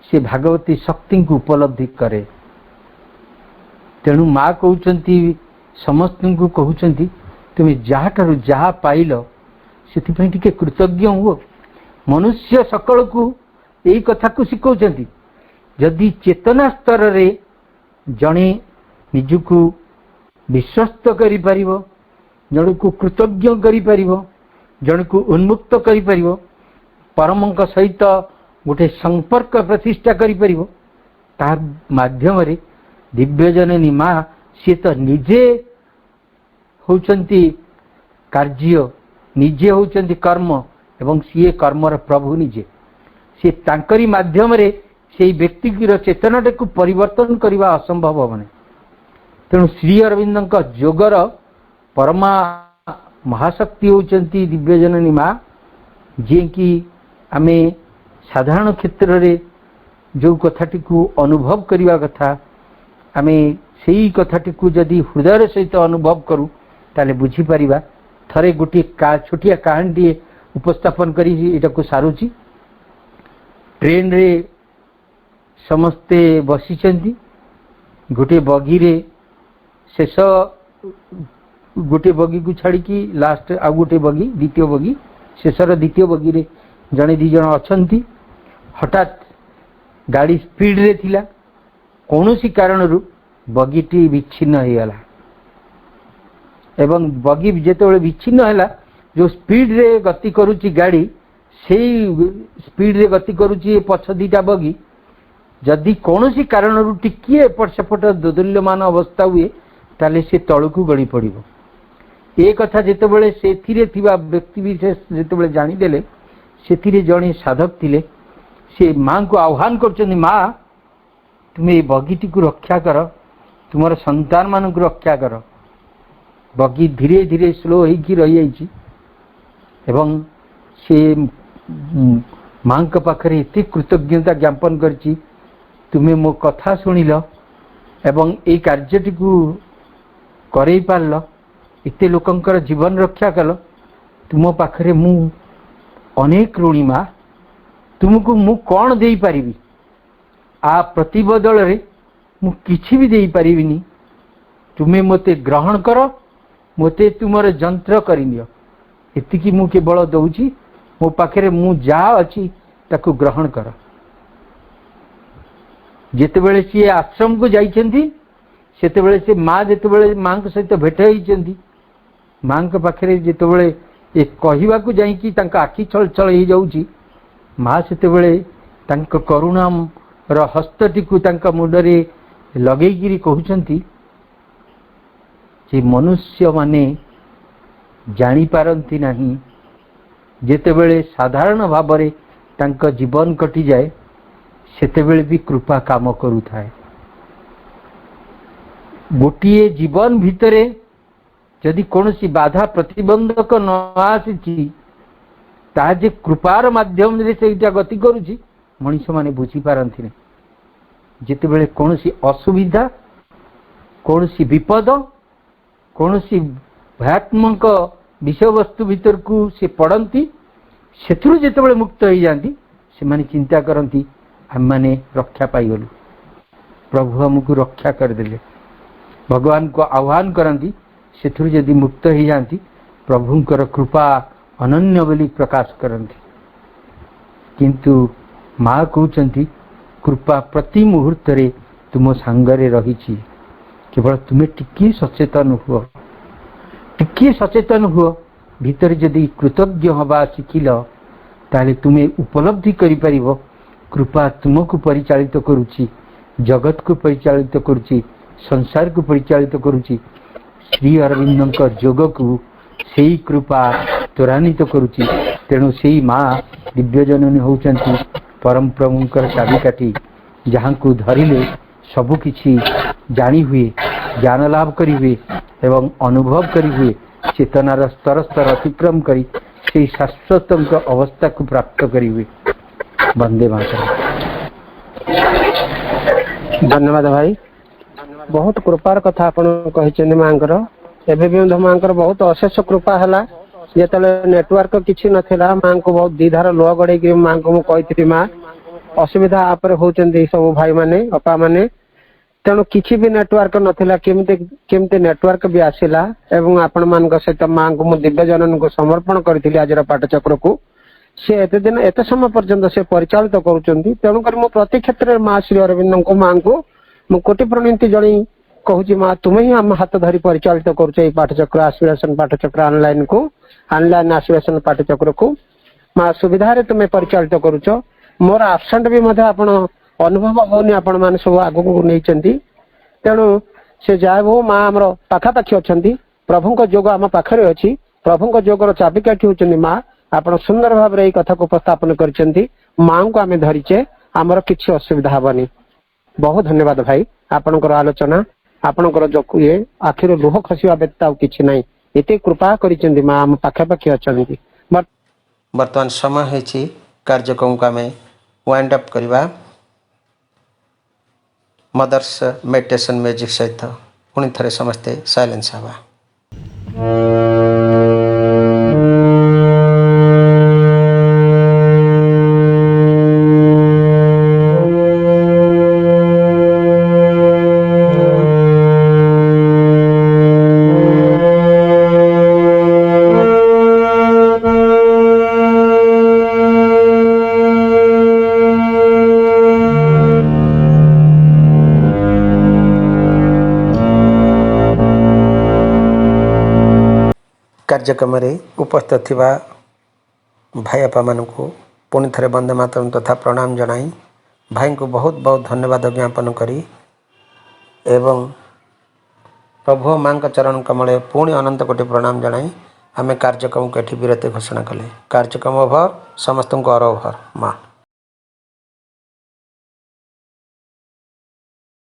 से भागवती शक्ति को उपलब्धि करे। तेणु माँ कहउचंती समस्त को कहउचंती तुम जहाँ ठारू जहाँ पाइल से टिके कृतज्ञ हुओ। मनुष्य सकल को यही कथा को शिखौचंती, जदि चेतना स्तर रे जड़े निजको विश्वस्त करि परिबो, जण को कृतज्ञ करि परिबो, जण को उन्मुक्त करि परिबो, परमंक सहित गोटे संपर्क प्रतिष्ठा करि परिबो, तार माध्यम रे दिव्यजननी माँ सी तो निजे होचंती कार्य, निजे होचंती कर्म एवं सी कर्मर प्रभु निजे। सी तांकरी माध्यम रे से व्यक्ति चेतनाटे को परिवर्तन करने असंभव हम। तेणु श्री अरविंद जोगर परमा महाशक्ति होचंती दिव्यजननी माँ, जी कि आमे साधारण क्षेत्र रे जो कथाटी को अनुभव करने कथा आमे सेई कथाटी जदि हृदय सहित अनुभव करूँ ताले बुझी परिबा। थरे गोटे छोटिया कहानी उपस्थापन करी एटा को सारुची। ट्रेन रे समस्ते बसिचंती, गोटे बगी रे शेष गोटे बगी को छाड़ी की लास्ट आ गोटे बगी द्वितीय बगी शेषर द्वितीय बगी रे जड़े दी जन अछंती। हठात गाड़ी स्पीड रे थिला, कौनसी कारणरू बगीटी विच्छिन्न हो गला एवं बगी जेतेबेले विच्छिन्न हैला जो स्पीड रे गति करूची गाड़ी सेई स्पीड रे गति करूची पछ दीटा बगी जदि कौनसी कारणरू टिकिए एपट सेपट दोदुल्यमान अवस्था हुए ताले से तळकू गड़ी पड़िबो। ए कथा जेतेबेले सेथिरे थिबा व्यक्ति विशेष जेतेबेले जानी देले सेथिरे जणे साधक थिले से मां को आह्वान करछन्ती, मां तुमे बगीटी को रक्षा कर, तुमर संतान मान को रक्षा कर। बगी धीरे धीरे स्लो होगी रही जाइए एवं से मां के पाखरे एते कृतज्ञता ज्ञापन करछि, तुमे मो कथा शुणिल एवं ए कार्यटी को करई पारल, एते लोकंकर जीवन रक्षा कल, तुम पाखरे मु अनेक ऋणी मां, तुमको मु कौन देई पारिबी? आ प्रतिबदल रे मु किछि भी देई पारिबिनी, तुमे मते ग्रहण कर, मते तुमर जंत्र करिनियो। एतिकी मु केवल दउची, मो पाखरे मु जा अछि ताकू ग्रहण कर। जेतेबेले सी आश्रम को जाइछन्ती सेतेबेले से मां जेतेबेले मां के सहित भेट होइछन्ती, मां के पाखरे जेतेबेले ए कहिबा को जाई कि तांका आखि छल छल हो जाउची, मां सेतेबेले तांका करुणा र हस्तटी को तांका मुंडरे लगेगिरी कहउछन्ती जे मनुष्य माने जानी पारंती नहीं, जेतेबेले साधारण भावरे तांका जीवन कटि जाए सेतेबेले भी कृपा काम करूथाए। गोटिए जीवन भितरे यदि कौनसी बाधा प्रतिबंधक न आसी ता जे कृपार माध्यम रे सेटा गति करूची मनुष्य माने बुझी पारंती नहीं। जेतेबेले कौनसी असुविधा, कौनसी विपद, कौनसी भयात्मक विषय वस्तु भीतर को से पड़ती सेथुरु जेतेबेले मुक्त हो जाती से माने चिंता करती हम माने रक्षा पाईगलु, प्रभु हमको रक्षा करदेले। भगवान को आह्वान करती सेथुरु यदि मुक्त हो जाती प्रभुंकर कृपा अनन्य बोली प्रकाश करती। किंतु माँ कहते कृपा प्रति मुहूर्त रे तुम सांगरे रही, केवल तुम्हें टिके सचेतन हुआ, टिके सचेतन हुआ भीतर जदि कृतज्ञ हवा शिखिल ताले तुम्हें उपलब्धि करि परिबो कृपा तुमको परिचालित करुची, जगत को परिचालित करुची, संसार को परिचालित करुची। श्री अरविंदଙ୍କ जोग को सेई कृपा त्वरान्वित करुची। तेणु सेई माँ दिव्य जननी होउचंती परम प्रभुंकर चाबिकाठी, जहाँ को धरिले सबु किछि जानी हुए, ज्ञान लाभ करी हुए एवं अनुभव करी हुए, चेतनार स्तर स्तर अतिक्रम करी से शाश्वत अवस्था को प्राप्त करी हुए। वंदे मातरम। धन्यवाद भाई, बहुत कृपार कथा आपण कहिचनी मांकर। एबे भी मांकर बहुत अशेष कृपा हला। जेतले नेटवर्क किछि नथिला मां को बहुत दीधार लो गड़े कि मां को मु कहिथि मां असुविधा आपरे होचंदी सब भाई माने अपा माने, तेणु किछि भी नेटवर्क नथिला, केमते नेटवर्क भी आसिला एवं आपण मान को सहित मां को मु दिव्य जनन को समर्पण करथिली आज पाठचक्र को। से एते दिन एते समय पर्यंत से परिचालित करूचंदी। तेणु कर मु प्रति क्षेत्र मां श्री अरविंद को मां को मु कोटि प्रणिति जणी कहूची, मां तुम ही हम हाथ धरी परिचालित करूछ ए पाठचक्र आश्वासन पाठचक्र ऑनलाइन को, ऑनलाइन आश्वासन पाठचक्र को मां सुविधा रे तुम परिचालित करूछ। मोर आब्सेंट भी मधे आपण अनुभव होनी, आपण माने सब आगु को नैचंती। तेणु से जाय हो मां हमर पाखापाखी अछंती, प्रभुंक जोग आम पाखरे अछि, प्रभुंक जोगर चाबिकाठी होचंदी मां। आपण सुंदर भाव रे कथा को उपस्थापन करचंती। मां को आमे धरिचे, आमर किछि असुविधा हबनी। बहुत धन्यवाद भाई, आपनकर आलोचना, आपनकर जो ये आखिर लुह खसिवा व्यतीत किछि नाही, एते कृपा करिचंदी मां आम पाखापाखी अछंती। वर्तमान समय है कार्यक्रम को आम वाइंड अप करवा। मदर्स मेडिटेशन म्यूजिक सहित पुणी थे समस्ते साइलेंस हवा। कार्यक्रम उपस्थित थिबा भाई आपा मानू पुणी थे वंदे मातरम तथा प्रणाम जनाई भाई को बहुत बहुत धन्यवाद ज्ञापन करी एवं प्रभु माँ चरण कमल पुणी अनंत कोटि प्रणाम जनाई आम कार्यक्रम को विरति घोषणा कले। कार्यक्रम ओभर समस्त को ओभर माँ।